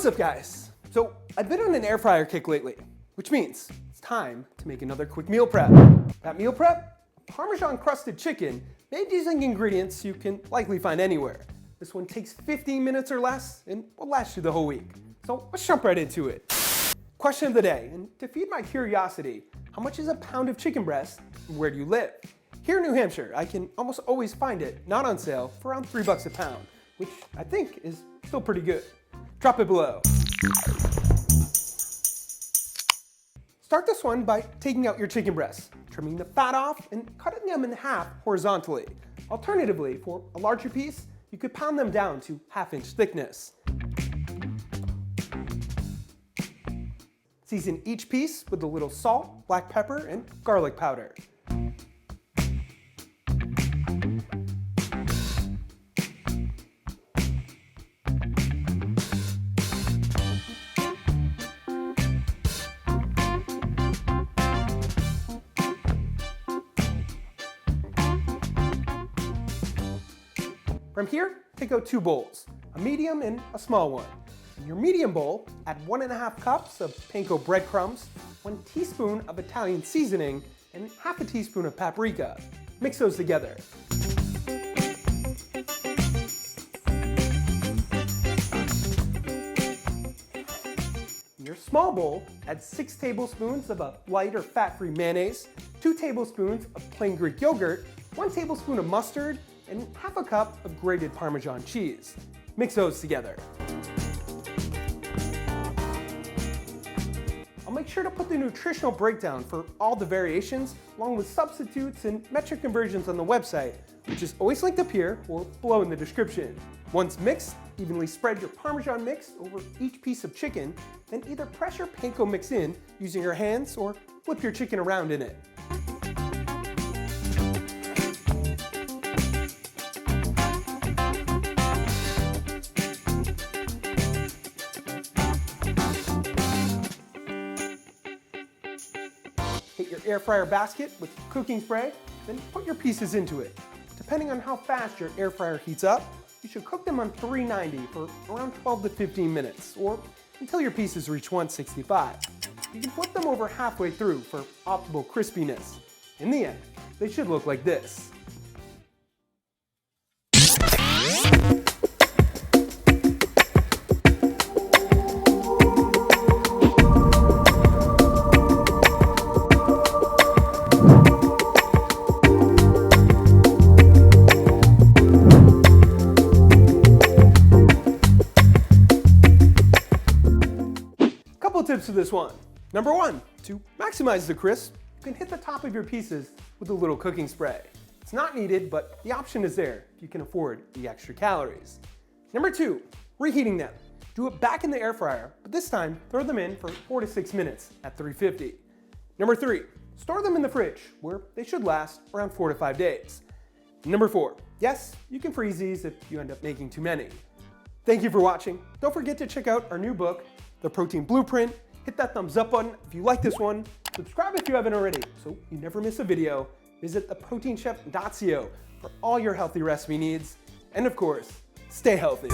What's up, guys? So I've been on an air fryer kick lately, which means it's time to make another quick meal prep. That meal prep? Parmesan crusted chicken made using ingredients you can likely find anywhere. This one takes 15 minutes or less and will last you the whole week. So let's jump right into it. Question of the day, and to feed my curiosity, how much is a pound of chicken breast and where do you live? Here in New Hampshire, I can almost always find it not on sale for around $3 a pound, which I think is still pretty good. Drop it below. Start this one by taking out your chicken breasts, trimming the fat off, and cutting them in half horizontally. Alternatively, for a larger piece, you could pound them down to half-inch thickness. Season each piece with a little salt, black pepper, and garlic powder. From here, take out 2 bowls, a medium and a small one. In your medium bowl, add 1½ cups of panko breadcrumbs, 1 teaspoon of Italian seasoning, and half a teaspoon of paprika. Mix those together. In your small bowl, add 6 tablespoons of a light or fat-free mayonnaise, 2 tablespoons of plain Greek yogurt, 1 tablespoon of mustard, and half a cup of grated Parmesan cheese. Mix those together. I'll make sure to put the nutritional breakdown for all the variations, along with substitutes and metric conversions on the website, which is always linked up here or below in the description. Once mixed, evenly spread your Parmesan mix over each piece of chicken, then either press your panko mix in using your hands or flip your chicken around in it. Hit your air fryer basket with cooking spray, then put your pieces into it. Depending on how fast your air fryer heats up, you should cook them on 390 for around 12 to 15 minutes, or until your pieces reach 165. You can flip them over halfway through for optimal crispiness. In the end, they should look like this. Tips to this one. Number 1, to maximize the crisp, you can hit the top of your pieces with a little cooking spray. It's not needed, but the option is there if you can afford the extra calories. Number 2, reheating them. Do it back in the air fryer, but this time throw them in for 4 to 6 minutes at 350. Number 3, store them in the fridge, where they should last around 4 to 5 days. Number 4, yes, you can freeze these if you end up making too many. Thank you for watching. Don't forget to check out our new book, The Protein Blueprint. Hit that thumbs up button if you like this one. Subscribe if you haven't already so you never miss a video. Visit theproteinchef.co for all your healthy recipe needs. And of course, stay healthy.